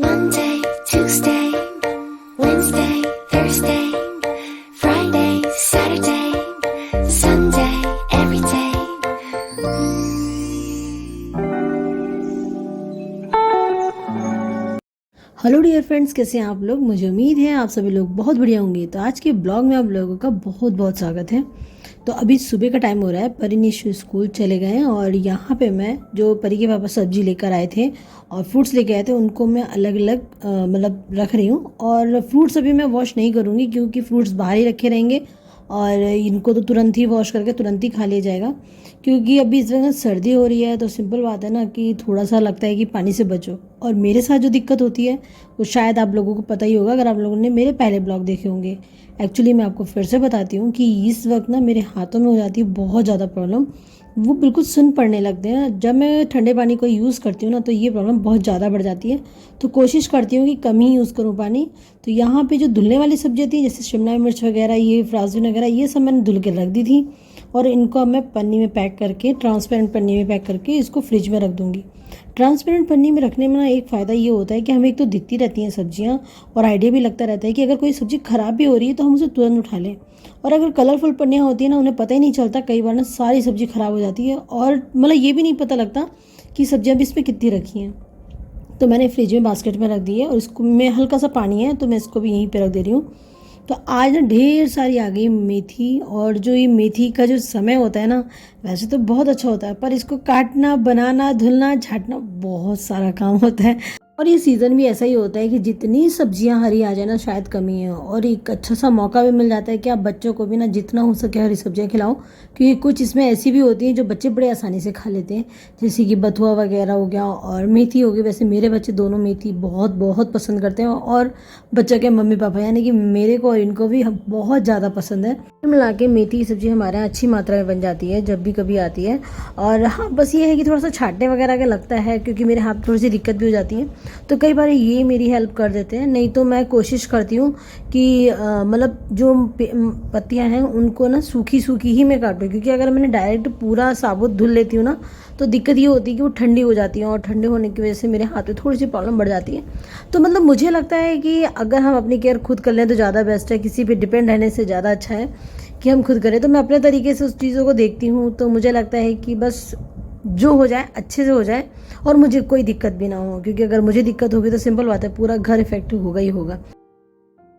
Monday, Tuesday, Wednesday, Thursday, Friday, Saturday, Sunday, every day. Hello dear friends, कैसे हैं आप लोग। मुझे उम्मीद है आप सभी लोग बहुत बढ़िया होंगे। तो आज के ब्लॉग में आप लोगों का बहुत बहुत स्वागत है। तो अभी सुबह का टाइम हो रहा है, परी निशु स्कूल चले गए हैं और यहाँ पे मैं जो परी के पापा सब्जी लेकर आए थे और फ्रूट्स लेके आए थे उनको मैं अलग अलग मतलब रख रही हूँ। और फ्रूट्स अभी मैं वॉश नहीं करूँगी क्योंकि फ्रूट्स बाहर ही रखे रहेंगे और इनको तो तुरंत ही वॉश करके तुरंत ही खा लिया जाएगा। क्योंकि अभी इस वक्त सर्दी हो रही है तो सिंपल बात है ना कि थोड़ा सा लगता है कि पानी से बचो। और मेरे साथ जो दिक्कत होती है वो शायद आप लोगों को पता ही होगा अगर आप लोगों ने मेरे पहले ब्लॉग देखे होंगे। एक्चुअली मैं आपको फिर से बताती हूँ कि इस वक्त ना मेरे हाथों में हो जाती है बहुत ज़्यादा प्रॉब्लम। वो बिल्कुल सुन पड़ने लगते हैं जब मैं ठंडे पानी को यूज़ करती हूँ ना, तो ये प्रॉब्लम बहुत ज़्यादा बढ़ जाती है। तो कोशिश करती हूँ कि कम ही यूज़ करूँ पानी। तो यहाँ पे जो धुलने वाली सब्जी थी जैसे शिमला मिर्च वगैरह, ये फ्राज़न वगैरह, ये सब मैंने धुल के रख दी थी और इनको अब मैं पन्नी में पैक करके, ट्रांसपेरेंट पन्नी में पैक करके इसको फ्रिज में रख दूँगी। ट्रांसपेरेंट पन्नी में रखने में ना एक फ़ायदा ये होता है कि हमें एक तो दिखती रहती हैं सब्जियाँ और आइडिया भी लगता रहता है कि अगर कोई सब्ज़ी ख़राब भी हो रही है तो हम उसे तुरंत उठा लें। और अगर कलरफुल पन्नियाँ होती हैं ना, उन्हें पता ही नहीं चलता, कई बार ना सारी सब्ज़ी ख़राब हो जाती है और मतलब ये भी नहीं पता लगता कि सब्जियाँ भी इसमें कितनी रखी हैं। तो मैंने फ्रिज में बास्केट में रख दी है और इसको मैं हल्का सा पानी है तो मैं इसको भी यहीं पे रख दे रही हूँ। तो आज ना ढेर सारी आ गई मेथी। और जो ये मेथी का जो समय होता है ना, वैसे तो बहुत अच्छा होता है पर इसको काटना, बनाना, धुलना, छांटना बहुत सारा काम होता है। और ये सीज़न भी ऐसा ही होता है कि जितनी सब्जियां हरी आ जाए ना शायद कमी है। और एक अच्छा सा मौका भी मिल जाता है कि आप बच्चों को भी ना जितना हो सके हरी सब्जियां खिलाओ, क्योंकि कुछ इसमें ऐसी भी होती हैं जो बच्चे बड़े आसानी से खा लेते हैं, जैसे कि बथुआ वगैरह हो गया और मेथी हो गई। वैसे मेरे बच्चे दोनों मेथी बहुत बहुत पसंद करते हैं और बच्चा के मम्मी पापा यानी कि मेरे को और इनको भी बहुत ज़्यादा पसंद है। मिला के मेथी की सब्ज़ी हमारे यहाँ अच्छी मात्रा में बन जाती है जब भी कभी आती है। और हाँ, बस ये है कि थोड़ा सा छाँटने वगैरह का लगता है क्योंकि मेरे हाथ थोड़ी सी दिक्कत भी हो जाती है, तो कई बार ये मेरी हेल्प कर देते हैं। नहीं तो मैं कोशिश करती हूँ कि मतलब जो पत्तियाँ हैं उनको ना सूखी सूखी ही मैं काटूँ, क्योंकि अगर मैंने डायरेक्ट पूरा साबुत धुल लेती हूँ ना तो दिक्कत ये होती है कि वो ठंडी हो जाती है और ठंडे होने की वजह से मेरे हाथ में थोड़ी सी प्रॉब्लम बढ़ जाती है। तो मतलब मुझे लगता है कि अगर हम अपनी केयर खुद कर लें तो ज़्यादा बेस्ट है, किसी पे डिपेंड रहने से ज़्यादा अच्छा है कि हम खुद करें। तो मैं अपने तरीके से उस चीज़ों को देखती हूँ, तो मुझे लगता है कि बस जो हो जाए अच्छे से हो जाए और मुझे कोई दिक्कत भी ना हो, क्योंकि अगर मुझे दिक्कत होगी तो सिंपल बात है पूरा घर इफेक्टिव होगा ही होगा।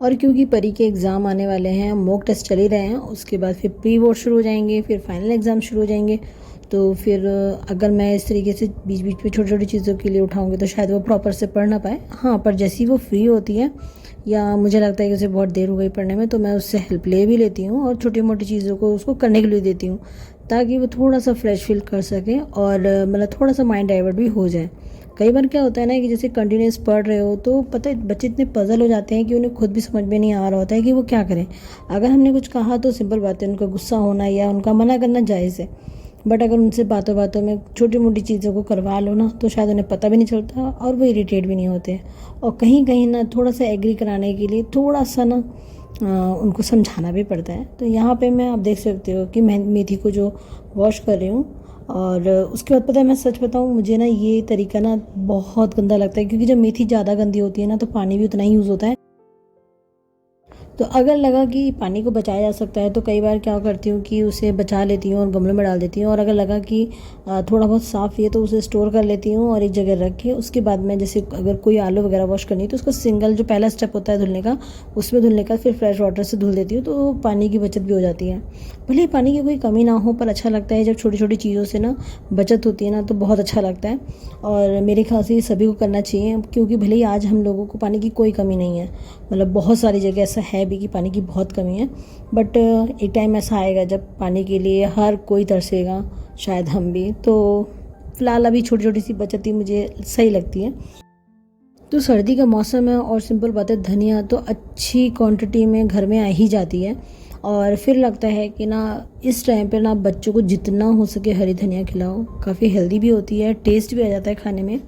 और क्योंकि परी के एग्ज़ाम आने वाले हैं, मॉक टेस्ट चल ही रहे हैं, उसके बाद फिर प्री बोर्ड शुरू हो जाएंगे, फिर फाइनल एग्ज़ाम शुरू हो जाएंगे। तो फिर अगर मैं इस तरीके से बीच बीच में छोटी छोटी चीज़ों के लिए उठाऊंगी तो शायद वो प्रॉपर से पढ़ ना पाए। हाँ, पर जैसी वो फ्री होती है या मुझे लगता है कि उसे बहुत देर हो गई पढ़ने में, तो मैं उससे हेल्प ले भी लेती हूँ और छोटी मोटी चीज़ों को उसको करने के लिए देती हूँ, ताकि वो थोड़ा सा फ्रेश फील कर सके और मतलब थोड़ा सा माइंड डाइवर्ट भी हो जाए। कई बार क्या होता है ना कि जैसे कंटिन्यूस पढ़ रहे हो तो पता है बच्चे इतने पजल हो जाते हैं कि उन्हें खुद भी समझ में नहीं आ रहा होता है कि वो क्या करें। अगर हमने कुछ कहा तो सिंपल बात है, उनका गुस्सा होना या उनका मना करना जायज़ है, बट अगर उनसे बातों बातों में छोटी मोटी चीज़ों को करवा लो ना तो शायद उन्हें पता भी नहीं चलता और वो इरिटेट भी नहीं होते। और कहीं कहीं ना थोड़ा सा एग्री कराने के लिए थोड़ा सा ना उनको समझाना भी पड़ता है। तो यहाँ पे मैं आप देख सकते हो कि मैं मेथी को जो वॉश कर रही हूँ और उसके बाद पता है मैं सच बताऊँ, मुझे ना ये तरीका ना बहुत गंदा लगता है, क्योंकि जब मेथी ज़्यादा गंदी होती है ना तो पानी भी उतना ही यूज़ होता है। तो अगर लगा कि पानी को बचाया जा सकता है तो कई बार क्या करती हूँ कि उसे बचा लेती हूँ और गमलों में डाल देती हूँ। और अगर लगा कि थोड़ा बहुत साफ़ है तो उसे स्टोर कर लेती हूँ और एक जगह रख के उसके बाद में जैसे अगर कोई आलू वगैरह वॉश करनी है तो उसको सिंगल जो पहला स्टेप होता है धुलने का, उसमें धुलने का फिर फ्रेश वाटर से धुल देती हूँ, तो पानी की बचत भी हो जाती है। भले ही पानी की कोई कमी ना हो पर अच्छा लगता है जब छोटी छोटी चीज़ों से ना बचत होती है ना, तो बहुत अच्छा लगता है। और मेरे ख्याल से ये सभी को करना चाहिए, क्योंकि भले ही आज हम लोगों को पानी की कोई कमी नहीं है, मतलब बहुत सारी जगह ऐसा है भी कि पानी की बहुत कमी है, बट एक टाइम ऐसा आएगा जब पानी के लिए हर कोई तरसेगा, शायद हम भी। तो फ़िलहाल अभी छोटी छोटी सी बचत ही मुझे सही लगती है। तो सर्दी का मौसम है और सिंपल बात है धनिया तो अच्छी क्वांटिटी में घर में आ ही जाती है। और फिर लगता है कि ना इस टाइम पे ना बच्चों को जितना हो सके हरी धनिया खिलाओ, काफ़ी हेल्दी भी होती है, टेस्ट भी आ जाता है खाने में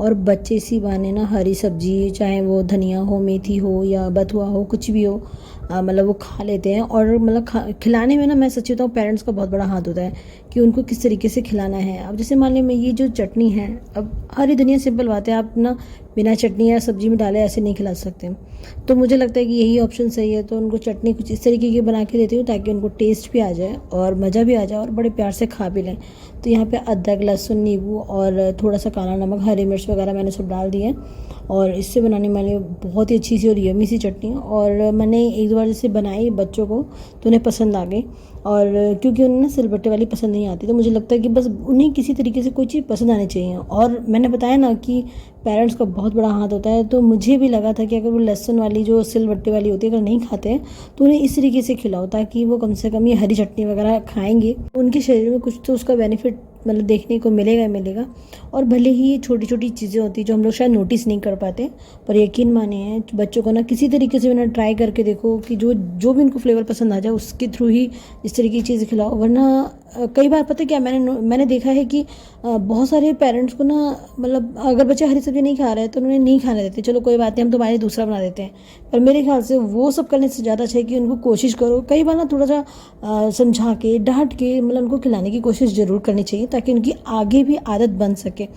और बच्चे इसी बहाने ना हरी सब्जी, चाहे वो धनिया हो, मेथी हो या बथुआ हो, कुछ भी हो, मतलब वो खा लेते हैं। और मतलब खिलाने में ना मैं सच्ची बताऊँ पेरेंट्स का बहुत बड़ा हाथ होता है कि उनको किस तरीके से खिलाना है। अब जैसे मान लीजिए ये जो चटनी है, अब हरी धनिया सिंपल बात है, आप ना बिना चटनी या सब्जी में डाले ऐसे नहीं खिला सकते। तो मुझे लगता है कि यही ऑप्शन सही है। तो उनको चटनी कुछ इस तरीके की बना के देती हूँ ताकि उनको टेस्ट भी आ जाए और मज़ा भी आ जाए और बड़े प्यार से खा भी लें। तो यहाँ पे अदरक, लहसुन, नींबू और थोड़ा सा काला नमक, हरी मिर्च वगैरह मैंने सब डाल दिए और इससे बनाने वाली बहुत ही अच्छी सी और यम्मी सी चटनी। और मैंने एक दो बार जैसे बनाई बच्चों को तो उन्हें पसंद आ गई। और क्योंकि उन्हें ना सिलबट्टे वाली पसंद नहीं आती, तो मुझे लगता है कि बस उन्हें किसी तरीके से कोई चीज़ पसंद आनी चाहिए। और मैंने बताया ना कि पेरेंट्स का बहुत बड़ा हाथ होता है, तो मुझे भी लगा था कि अगर वो लहसुन वाली जो सिलबट्टे वाली होती है अगर नहीं खाते हैं तो उन्हें इस तरीके से खिलाओ ताकि वो कम से कम ये हरी चटनी वगैरह खाएंगे, उनके शरीर में कुछ तो उसका बेनिफिट मतलब देखने को मिलेगा ही मिलेगा। और भले ही ये छोटी छोटी चीज़ें होती हैं जो हम लोग शायद नोटिस नहीं कर पाते, पर यकीन मानिए बच्चों को ना किसी तरीके से मैंने ट्राई करके देखो कि जो जो भी उनको फ्लेवर पसंद आ जाए उसके थ्रू ही इस तरीके की चीज़ें खिलाओ। वरना कई बार पता है क्या मैंने देखा है कि बहुत सारे पेरेंट्स को ना मतलब अगर बच्चे हरी सब्जी नहीं खा रहे हैं तो उन्हें नहीं खाने देते, चलो कोई बात नहीं हम तुम्हारे दूसरा बना देते हैं। पर मेरे ख्याल से वो सब करने से ज़्यादा अच्छा है कि उनको कोशिश करो कई बार ना थोड़ा सा समझा के डांट के मतलब उनको खिलाने की कोशिश ज़रूर करनी चाहिए ताकि उनकी आगे भी आदत बन सके।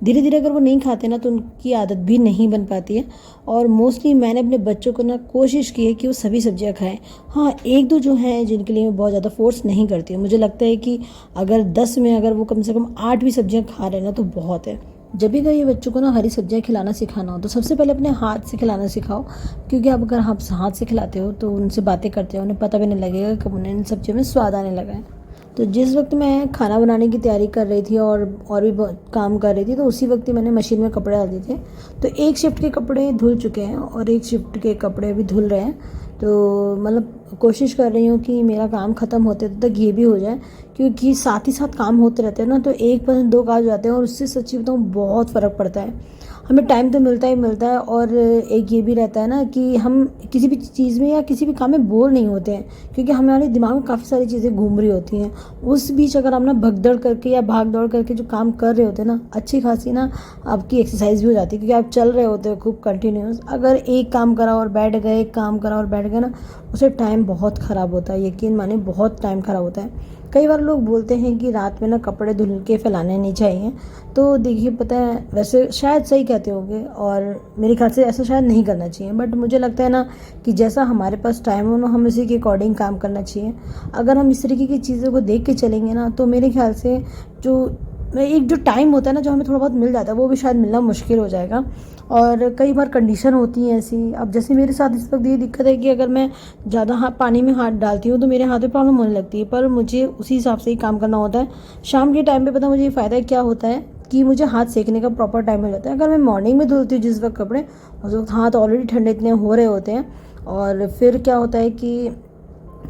धीरे धीरे अगर वो नहीं खाते ना तो उनकी आदत भी नहीं बन पाती है। और मोस्टली मैंने अपने बच्चों को ना कोशिश की है कि वो सभी सब्जियां खाएं। हाँ, एक दो जो हैं जिनके लिए मैं बहुत ज़्यादा फोर्स नहीं करती हूँ। मुझे लगता है कि अगर 10 में अगर वो कम से कम 8 भी सब्जियां खा रहे हैं ना तो बहुत है। जब भी कहीं बच्चों को ना हरी सब्जियां खिलाना सिखाना हो तो सबसे पहले अपने हाथ से खिलाना सिखाओ, क्योंकि अब अगर आप हाथ से खिलाते हो तो उनसे बातें करते हो उन्हें पता भी नहीं लगेगा कब उन्हें इन सब्जियों में स्वाद आने लगा है। तो जिस वक्त मैं खाना बनाने की तैयारी कर रही थी और भी काम कर रही थी तो उसी वक्त ही मैंने मशीन में कपड़े डाल दिए थे। तो एक शिफ्ट के कपड़े धुल चुके हैं और एक शिफ्ट के कपड़े अभी धुल रहे हैं। तो मतलब कोशिश कर रही हूँ कि मेरा काम ख़त्म होते तक ये भी हो जाए, क्योंकि साथ ही साथ काम होते रहते हैं ना तो एक पर दो काम जाते हैं और उससे सच्ची बताऊँ बहुत फ़र्क पड़ता है। हमें टाइम तो मिलता ही मिलता है और एक ये भी रहता है ना कि हम किसी भी चीज़ में या किसी भी काम में बोर नहीं होते हैं, क्योंकि हमारे दिमाग में काफ़ी सारी चीज़ें घूम रही होती हैं। उस बीच अगर हम ना भगदड़ करके या भाग दौड़ करके जो काम कर रहे होते हैं ना, अच्छी खासी ना आपकी एक्सरसाइज भी हो जाती है, क्योंकि आप चल रहे होते हो खूब कंटिन्यूस। अगर एक काम करा और बैठ गए, एक काम करा और बैठ गए ना, उससे टाइम बहुत ख़राब होता है। यकीन माने बहुत टाइम ख़राब होता है। कई बार लोग बोलते हैं कि रात में ना कपड़े धुल के फैलाने नहीं चाहिए, तो देखिए पता है वैसे शायद सही कहते होंगे और मेरे ख्याल से ऐसा शायद नहीं करना चाहिए। बट मुझे लगता है ना कि जैसा हमारे पास टाइम हो ना हम उसी के अकॉर्डिंग काम करना चाहिए। अगर हम इस तरीके की चीज़ों को देख के चलेंगे ना तो मेरे ख्याल से जो टाइम होता है ना जो हमें थोड़ा बहुत मिल जाता है वो भी शायद मिलना मुश्किल हो जाएगा। और कई बार कंडीशन होती है ऐसी। अब जैसे मेरे साथ इस वक्त ये दिक्कत है कि अगर मैं ज़्यादा पानी में हाथ डालती हूँ तो मेरे हाथ में प्रॉब्लम होने लगती है, पर मुझे उसी हिसाब से ही काम करना होता है। शाम के टाइम पे पता मुझे ये फ़ायदा क्या होता है कि मुझे हाथ सेकने का प्रॉपर टाइम मिल जाता है। अगर मैं मॉर्निंग में धुलती हूँ जिस वक्त कपड़े, उस वक्त हाथ ऑलरेडी ठंडे इतने हो रहे होते हैं और फिर क्या होता है कि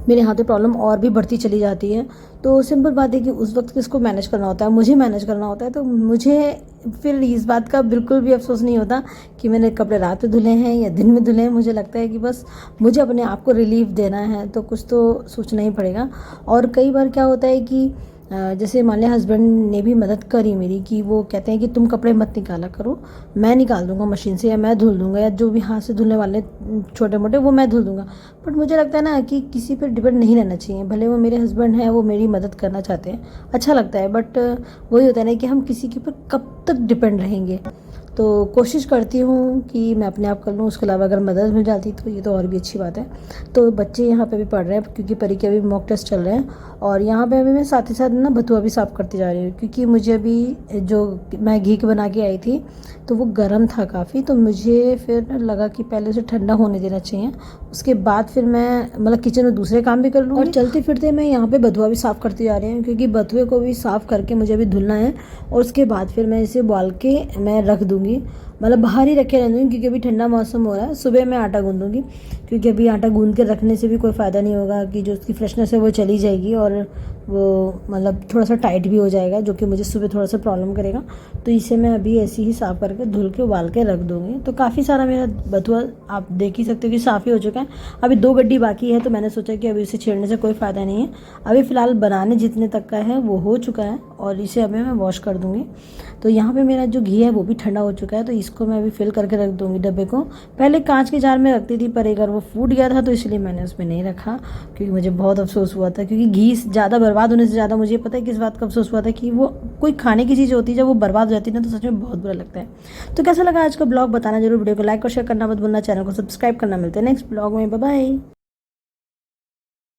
मेरे हाथ में प्रॉब्लम और भी बढ़ती चली जाती है। तो सिंपल बात है कि उस वक्त किसको मैनेज करना होता है, मुझे मैनेज करना होता है। तो मुझे फिर इस बात का बिल्कुल भी अफसोस नहीं होता कि मैंने कपड़े रात में धुले हैं या दिन में धुले हैं। मुझे लगता है कि बस मुझे अपने आप को रिलीफ देना है तो कुछ तो सोचना ही पड़ेगा। और कई बार क्या होता है कि जैसे मान लिया हस्बैंड ने भी मदद करी मेरी कि वो कहते हैं कि तुम कपड़े मत निकाला करो, मैं निकाल दूंगा मशीन से या मैं धुल दूंगा, या जो भी हाथ से धुलने वाले छोटे मोटे वो मैं धुल दूंगा। बट मुझे लगता है ना कि किसी पर डिपेंड नहीं रहना चाहिए। भले वो मेरे हस्बैंड हैं, वो मेरी मदद करना चाहते हैं, अच्छा लगता है, बट वही होता है ना कि हम किसी के ऊपर कब तक डिपेंड रहेंगे। तो कोशिश करती हूँ कि मैं अपने आप कर लूँ, उसके अलावा अगर मदद मिल जाती तो ये तो और भी अच्छी बात है। तो बच्चे यहाँ पे भी पढ़ रहे हैं क्योंकि परी के अभी मॉक टेस्ट चल रहे हैं, और यहाँ पे अभी मैं साथ ही साथ ना बथुआ भी साफ़ करती जा रही हूँ, क्योंकि मुझे अभी जो मैं घी के बना के आई थी तो वो गर्म था काफ़ी। तो मुझे फिर लगा कि पहले उसे ठंडा होने देना चाहिए, उसके बाद फिर मैं मतलब किचन में दूसरे काम भी कर लूँगी। और चलते फिरते मैं यहाँ पे बथुआ भी साफ़ करती जा रही हूँ, क्योंकि बथुए को भी साफ़ करके मुझे अभी धुलना है और उसके बाद फिर मैं इसे उबाल के मैं रख दूँगी। मतलब बाहर ही रखे रहने दूँगी, क्योंकि अभी ठंडा मौसम हो रहा है। सुबह मैं आटा गूँधूँगी, क्योंकि अभी आटा गूँध के रखने से भी कोई फ़ायदा नहीं होगा, कि जो उसकी फ्रेशनेस है वो चली जाएगी और वो मतलब थोड़ा सा टाइट भी हो जाएगा, जो कि मुझे सुबह थोड़ा सा प्रॉब्लम करेगा। तो इसे मैं अभी ऐसे ही साफ़ करके धुल के उबाल के रख दूँगी। तो काफ़ी सारा मेरा बथुआ आप देख ही सकते हो कि साफ़ ही हो चुका है। अभी 2 गड्डी बाकी है, तो मैंने सोचा कि अभी इसे छेड़ने से कोई फ़ायदा नहीं है। अभी फ़िलहाल बनाने जितने तक का है वो हो चुका है और इसे अभी मैं वॉश कर दूँगी। तो यहाँ पे मेरा जो घी है वो भी ठंडा हो चुका है, तो इसको मैं अभी फिल करके रख दूँगी डब्बे को। पहले कांच के जार में रखती थी, पर एक बार वो फूट गया था, तो इसलिए मैंने उसमें नहीं रखा, क्योंकि मुझे बहुत अफसोस हुआ था। क्योंकि घी ज़्यादा बर्बाद होने से ज़्यादा मुझे पता है किस बात का अफसोस हुआ था, कि वो कोई खाने की चीज़ होती है, जब वो बर्बाद हो जाती है ना, तो सच में बहुत बुरा लगता है। तो कैसा लगा आज का ब्लॉग बताना जरूर, वीडियो को लाइक और शेयर करना मत भूलना, चैनल को सब्सक्राइब करना। मिलते हैं नेक्स्ट ब्लॉग में, बाय बाय।